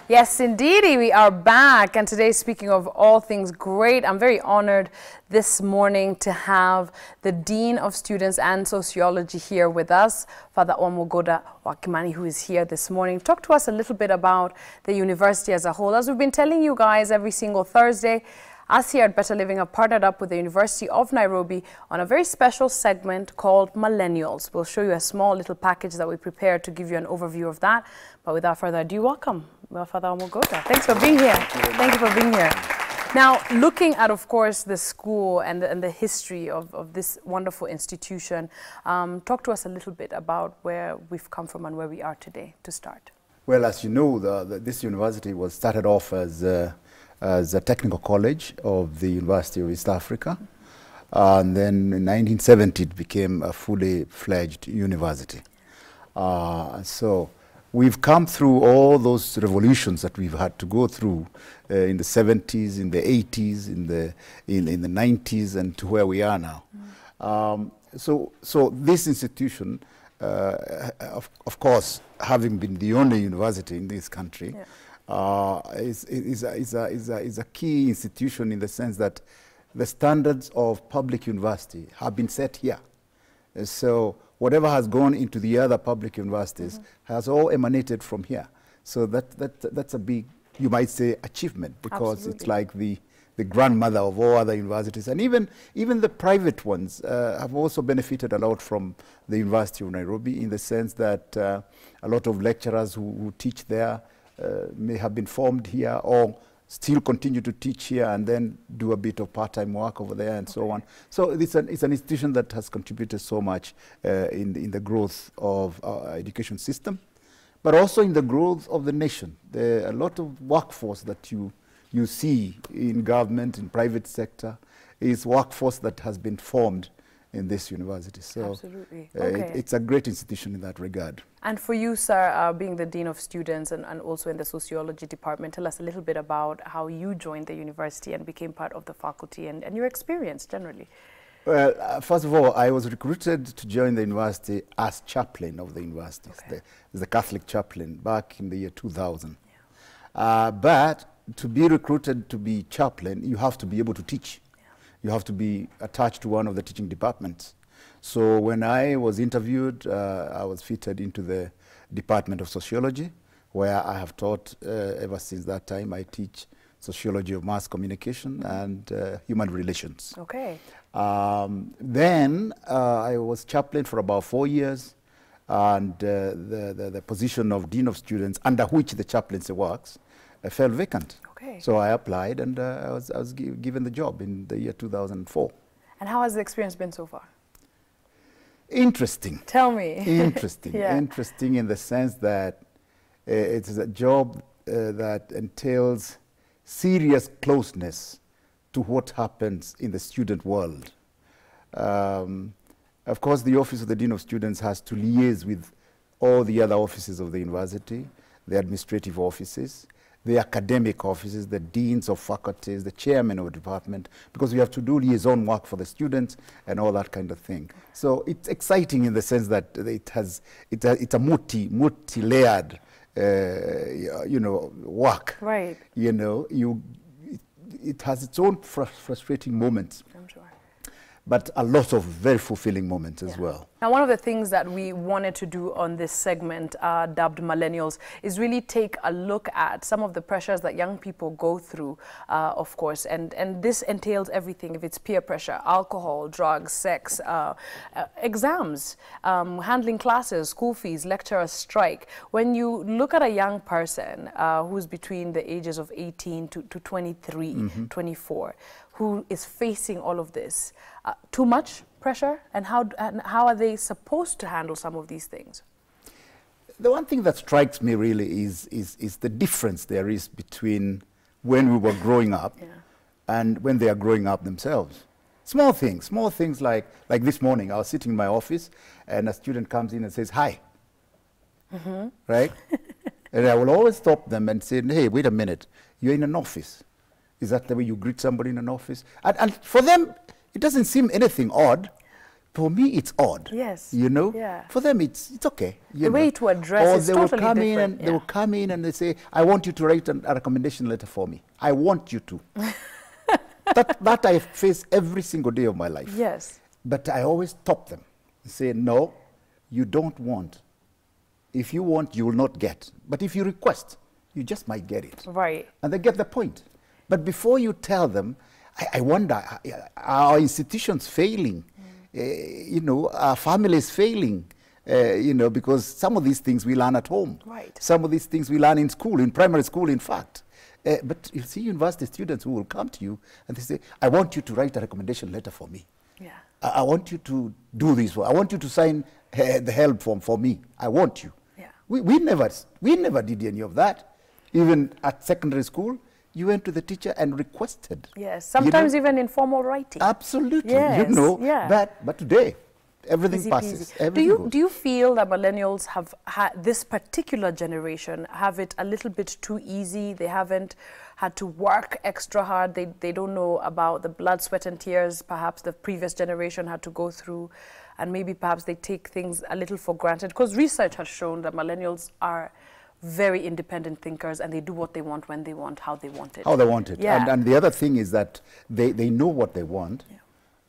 Yes, indeedy, we are back. And today, speaking of all things great, I'm very honored this morning to have the Dean of Students and Sociology here with us, Father Wamugunda Wakimani, who is here this morning. Talk to us a little bit about the university as a whole. As we've been telling you guys every single Thursday, us here at Better Living have partnered up with the University of Nairobi on a very special segment called Millennials. We'll show you a small little package that we prepared to give you an overview of that. But without further ado, welcome, Father Wamugunda. Thanks for being here. Thank you for being here. Now, looking at, of course, the school and the history of this wonderful institution, talk to us a little bit about where we've come from and where we are today to start. Well, as you know, this university was started off as a technical college of the University of East Africa. And then in 1970, it became a fully fledged university. So we've come through all those revolutions that we've had to go through in the 70s, in the 80s, in the 90s, and to where we are now. So this institution, of course, having been the only university in this country, is a key institution in the sense that the standards of public university have been set here. So whatever has gone into the other public universities has all emanated from here. So that's a big, you might say, achievement, because it's like the grandmother of all other universities. And even the private ones have also benefited a lot from the University of Nairobi, in the sense that a lot of lecturers who teach there may have been formed here, or still continue to teach here and then do a bit of part-time work over there and so on. So it's an institution that has contributed so much in the growth of our education system, but also in the growth of the nation. A lot of workforce that you see in government, in private sector, is workforce that has been formed in this university. So absolutely. It's a great institution in that regard. And for you, sir, being the Dean of Students and also in the Sociology department, tell us a little bit about how you joined the university and became part of the faculty and your experience generally. Well, first of all, I was recruited to join the university as chaplain of the university, the Catholic chaplain, back in the year 2000. But to be recruited to be chaplain, you have to be able to teach. You have to be attached to one of the teaching departments. So when I was interviewed, I was fitted into the Department of Sociology, where I have taught ever since that time. I teach sociology of mass communication and human relations. Then I was chaplain for about 4 years, and the position of Dean of Students, under which the chaplaincy works, fell vacant. So I applied, and I was given the job in the year 2004. And how has the experience been so far? Interesting. Tell me. Interesting. Interesting in the sense that it is a job that entails serious closeness to what happens in the student world. Of course, the Office of the Dean of Students has to liaise with all the other offices of the university, the administrative offices, the academic offices, the deans of faculties, the chairman of the department, because we have to do liaison work for the students and all that kind of thing. So it's exciting in the sense that it's a multi-layered, work. Right. It has its own frustrating moments. I'm sure. But a lot of very fulfilling moments as well. Now, one of the things that we wanted to do on this segment, dubbed Millennials, is really take a look at some of the pressures that young people go through, of course, and this entails everything. If it's peer pressure, alcohol, drugs, sex, exams, handling classes, school fees, lecturer strike. When you look at a young person who's between the ages of 18 to 23, 24, who is facing all of this, too much pressure, and how are they supposed to handle some of these things? The one thing that strikes me really is the difference there is between when we were growing up and when they are growing up themselves. Small things like this morning, I was sitting in my office and a student comes in and says, hi, right? And I will always stop them and say, hey, wait a minute, you're in an office. Is that the way you greet somebody in an office? And for them, it doesn't seem anything odd, For me, it's odd. Yes. You know? Yeah. For them, it's okay. The way to address is totally different. They will come in and they say, I want you to write a recommendation letter for me. I want you to. that I face every single day of my life. Yes. But I always stop them and say, no, you don't want. If you want, you will not get. But if you request, you just might get it. Right. And they get the point. But before you tell them, I wonder, are our institutions failing? You know, our families failing? You know, because some of these things we learn at home. Right. Some of these things we learn in school, in primary school, in fact. But you see university students who will come to you and they say, I want you to write a recommendation letter for me. Yeah. I want you to do this. I want you to sign the help form for me. I want you. Yeah. We never did any of that. Even at secondary school, you went to the teacher and requested. Yes, sometimes even in formal writing. Absolutely, yes, you know. Yeah. But today, everything Easy passes. peasy. Do you feel that millennials have had, this particular generation, have it a little bit too easy? They haven't had to work extra hard. They don't know about the blood, sweat and tears perhaps the previous generation had to go through, and maybe perhaps they take things a little for granted, because research has shown that millennials are very independent thinkers and they do what they want, when they want, how they want it. How they want it. Yeah. And the other thing is that they know what they want. Yeah.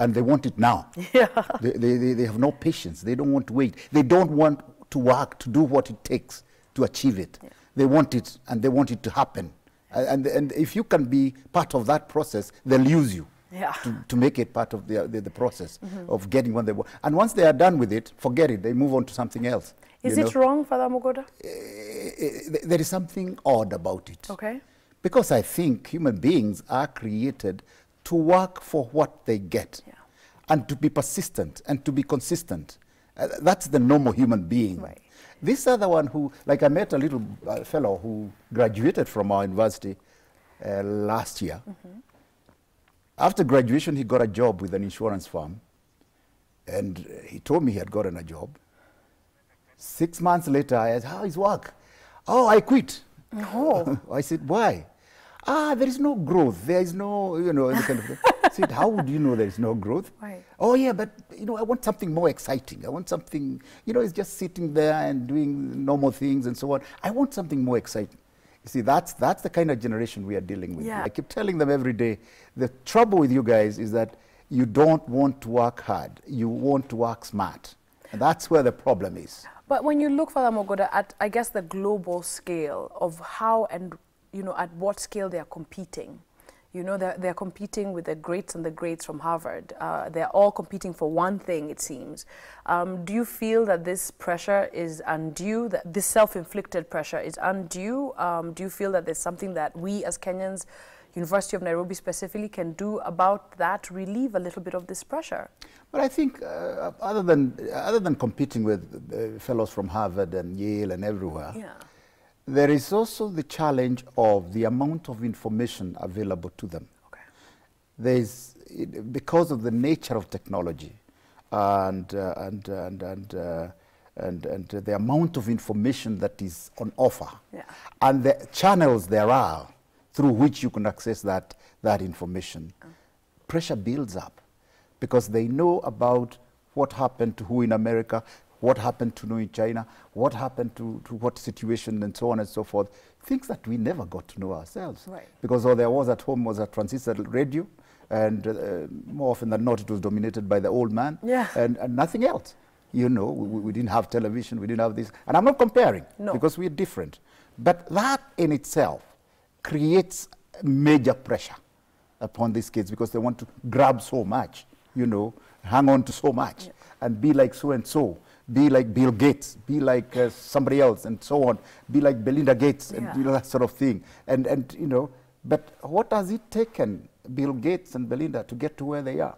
And they want it now. Yeah. They have no patience. They don't want to wait. They don't want to work to do what it takes to achieve it. Yeah. They want it, and they want it to happen. And if you can be part of that process, they'll use you. Yeah. To make it part of the process of getting what they want. And once they are done with it, forget it. They move on to something else. Is it wrong, Father Wamugunda? There is something odd about it. Okay. Because I think human beings are created to work for what they get, and to be persistent and to be consistent. That's the normal human being. Right. This other one who, like I met a little fellow who graduated from our university last year. After graduation, he got a job with an insurance firm, and he told me he had gotten a job. 6 months later, I asked, how is work? Oh, I quit. Oh. I said, why? There is no growth. There is no, you know, kind of thing. I said, how would you know there is no growth? Right. Oh, yeah, but, you know, I want something more exciting. I want something, you know, it's just sitting there and doing normal things and so on. I want something more exciting. You see, that's the kind of generation we are dealing with. Yeah. I keep telling them every day, the trouble with you guys is that you don't want to work hard. You want to work smart. And that's where the problem is. But when you look, Father Wamugunda, at, I guess, the global scale of how and, you know, at what scale they are competing. You know, they're competing with the greats and the greats from Harvard. They're all competing for one thing, it seems. Do you feel that this pressure is undue, that this self-inflicted pressure is undue? Do you feel that there's something that we as Kenyans, University of Nairobi specifically, can do about that to relieve a little bit of this pressure? But I think other than competing with fellows from Harvard and Yale and everywhere, there is also the challenge of the amount of information available to them. Okay. There's, because of the nature of technology and the amount of information that is on offer, and the channels there are through which you can access that information, pressure builds up, because they know about what happened to who in America, what happened to who in China, what happened to what situation, and so on and so forth. Things that we never got to know ourselves. Right. Because all there was at home was a transistor radio, and more often than not it was dominated by the old man, and nothing else. You know, we didn't have television, we didn't have this. And I'm not comparing, because we're different. But that in itself creates major pressure upon these kids, because they want to grab so much, you know, hang on to so much, and be like so-and-so, be like Bill Gates, be like somebody else, and so on, be like Belinda Gates, and you know, that sort of thing. And you know, but what has it taken Bill Gates and Belinda to get to where they are?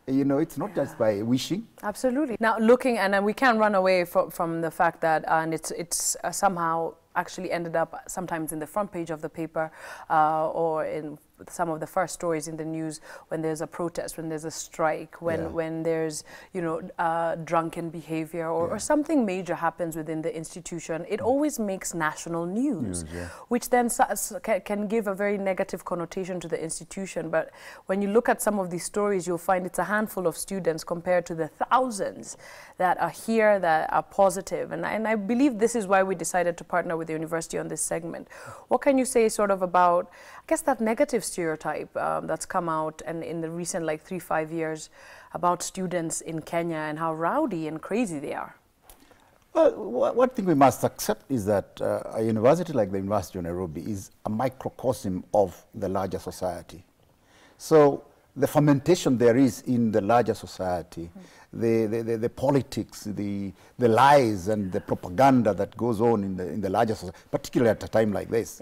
You know, it's not just by wishing. Absolutely. Now, looking, and we can't run away from the fact that, and it's somehow actually ended up sometimes in the front page of the paper or in some of the first stories in the news when there's a protest, when there's a strike, when there's, you know, drunken behavior or something major happens within the institution. It always makes national news, which then can give a very negative connotation to the institution. But when you look at some of these stories, you'll find it's a handful of students compared to the thousands that are here that are positive. And I believe this is why we decided to partner with the university on this segment. What can you say sort of about, I guess, that negative stereotype that's come out and in the recent like 3-5 years about students in Kenya and how rowdy and crazy they are? Well, one thing we must accept is that a university like the University of Nairobi is a microcosm of the larger society. So the fermentation there is in the larger society, the politics, the lies and the propaganda that goes on in the larger society, particularly at a time like this,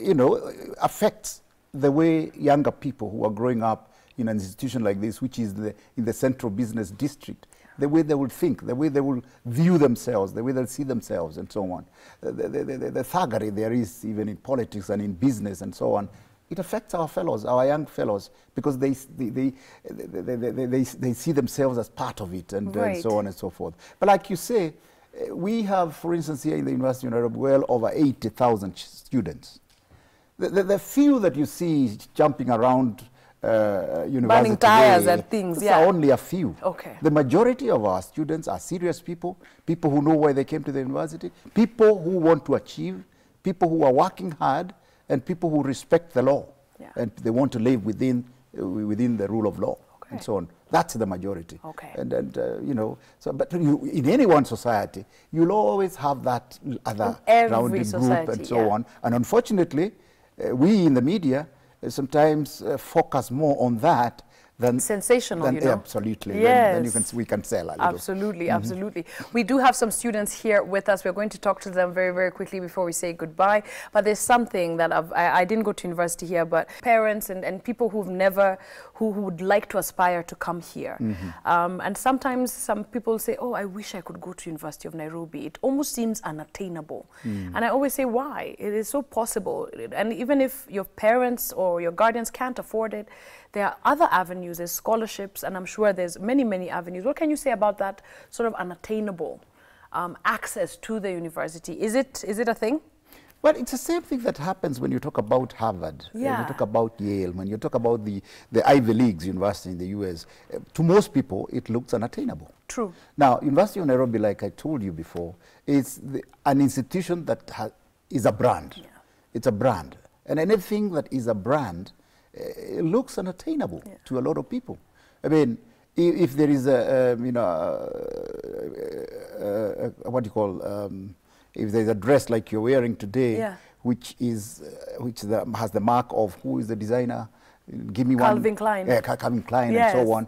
you know, affects the way younger people who are growing up in an institution like this, which is in the central business district, the way they will think, the way they will view themselves, the way they'll see themselves, and so on. The thuggery there is even in politics and in business and so on. It affects our fellows, our young fellows, because they see themselves as part of it, and so on and so forth. But like you say, we have, for instance, here in the University of Nairobi, well over 80,000 students. The few that you see jumping around university burning tires and things, are only a few. Okay. The majority of our students are serious people, people who know why they came to the university, people who want to achieve, people who are working hard, and people who respect the law, and they want to live within the rule of law, and so on. That's the majority. Okay. And you know, so but in any one society, you'll always have that other rounding group and so on. And unfortunately, we in the media sometimes focus more on that than sensational, you know. Absolutely. Yes. Then we can sell a little. Absolutely, absolutely. We do have some students here with us. We're going to talk to them very, very quickly before we say goodbye. But there's something that I didn't go to university here, but parents and people who would like to aspire to come here. And sometimes some people say, oh, I wish I could go to University of Nairobi. It almost seems unattainable. And I always say, why? It is so possible. And even if your parents or your guardians can't afford it, there are other avenues, there's scholarships, and I'm sure there's many, many avenues. What can you say about that sort of unattainable access to the university? Is it a thing? Well, it's the same thing that happens when you talk about Harvard, when you talk about Yale, when you talk about the Ivy Leagues university in the US. To most people, it looks unattainable. True. Now, University of Nairobi, like I told you before, is an institution that is a brand. It's a brand. And anything that is a brand, it looks unattainable to a lot of people. I mean, if there is you know, what do you call, if there's a dress like you're wearing today, which has the mark of who is the designer, give me Calvin one. Klein. Yeah, Calvin Klein and so on.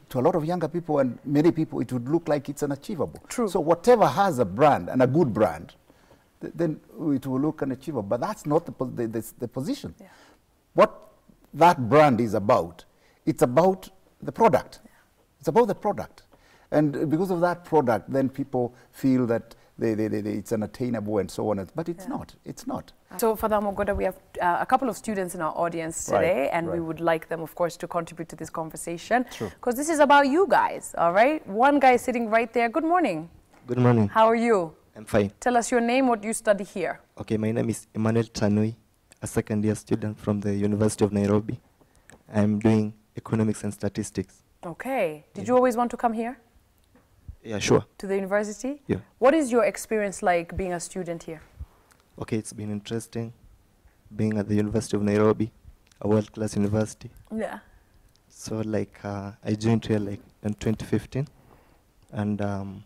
To a lot of younger people and many people, it would look like it's unachievable. True. So whatever has a brand and a good brand, then it will look unachievable. But that's not the position. What that brand is about, it's about the product. It's about the product. And because of that product, then people feel that it's unattainable and so on. But it's not. It's not. So, Father Wamugunda, we have a couple of students in our audience today, and we would like them, of course, to contribute to this conversation. Because this is about you guys, all right? One guy sitting right there. Good morning. Good morning. How are you? I'm fine. Tell us your name, what you study here. Okay, my name is Emmanuel Tanui, a second-year student from the University of Nairobi. I'm doing economics and statistics. Okay. Did you always want to come here? Yeah, sure. To the university? Yeah. What is your experience like being a student here? Okay, it's been interesting being at the University of Nairobi, a world-class university. Yeah. So, like, I joined here, like, in 2015. And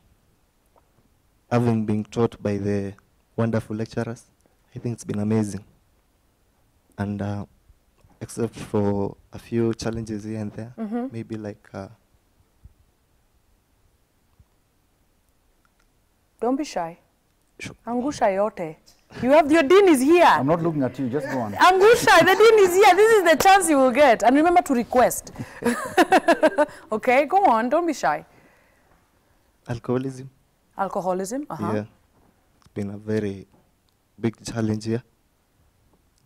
having been taught by the wonderful lecturers, I think it's been amazing. And except for a few challenges here and there, maybe like... Don't be shy. Sure. Angusha yote. Your dean is here. I'm not looking at you, just go on. Angusha, the dean is here. This is the chance you will get. And remember to request. Okay, go on. Don't be shy. Alcoholism. Alcoholism? Yeah. been a very big challenge here.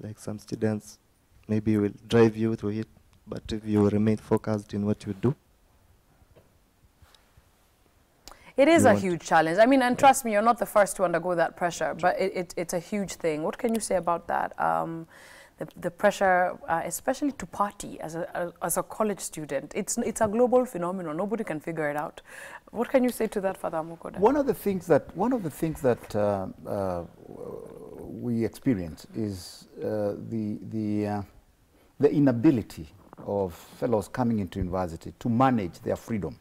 Like some students maybe will drive you through it, but if you remain focused in what you do. It is a huge challenge. I mean, and trust me, you're not the first to undergo that pressure, but it's a huge thing. What can you say about that? The pressure, especially to party as a college student, it's a global phenomenon. Nobody can figure it out. What can you say to that, Father Wamugunda? One of the things that we experience is the inability of fellows coming into university to manage their freedom.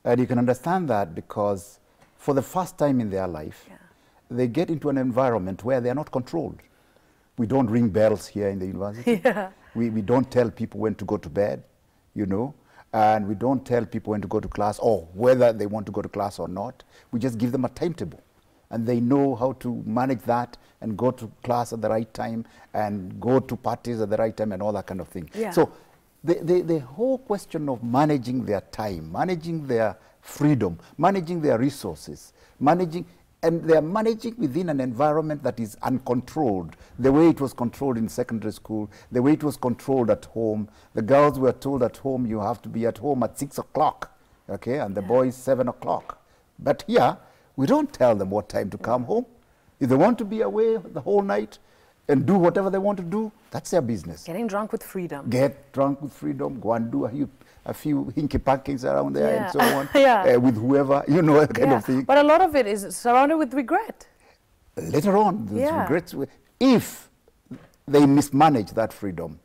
And you can understand that because for the first time in their life, they get into an environment where they are not controlled. We don't ring bells here in the university. We don't tell people when to go to bed, you know, and we don't tell people when to go to class or whether they want to go to class or not. We just give them a timetable. And they know how to manage that and go to class at the right time and go to parties at the right time and all that kind of thing. So the whole question of managing their time, managing their freedom, managing their resources, and they are managing within an environment that is uncontrolled, the way it was controlled in secondary school, the way it was controlled at home. The girls were told at home, you have to be at home at 6 o'clock, okay, and the boys 7 o'clock. But here, we don't tell them what time to come home. If they want to be away the whole night and do whatever they want to do, that's their business. Getting drunk with freedom. Get drunk with freedom, go and do a few hinky-pankings around there and so on, with whoever, you know, that kind of thing. But a lot of it is surrounded with regret. Later on, those regrets, if they mismanage that freedom,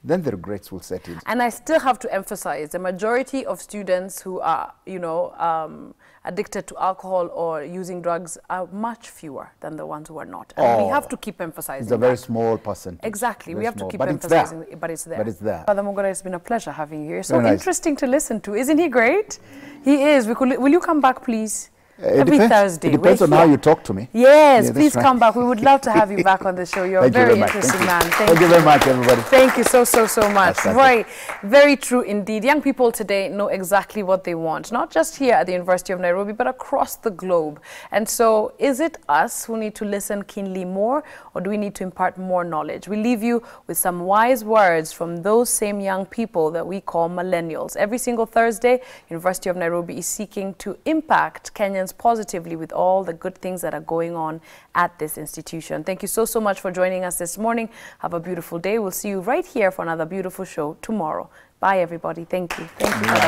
then the regrets will set in. And I still have to emphasize, the majority of students who are, you know, addicted to alcohol or using drugs are much fewer than the ones who are not. And we have to keep emphasizing It's a very small percentage. Exactly. We have to keep but emphasizing it, but it's there. But it's there. Father Wamugunda, it's been a pleasure having you here. So interesting to listen to. Isn't he great? He is. Will you come back, please? Every Thursday. It depends on how you talk to me. Yes, please come back. We would love to have you back on the show. You're a very interesting man. Thank you very much, everybody. Thank you so much. Right. Very true indeed. Young people today know exactly what they want, not just here at the University of Nairobi, but across the globe. And so is it us who need to listen keenly more, or do we need to impart more knowledge? We leave you with some wise words from those same young people that we call millennials. Every single Thursday, University of Nairobi is seeking to impact Kenyans positively with all the good things that are going on at this institution. Thank you so much for joining us this morning. Have a beautiful day. We'll see you right here for another beautiful show tomorrow. Bye, everybody. Thank you. Thank you.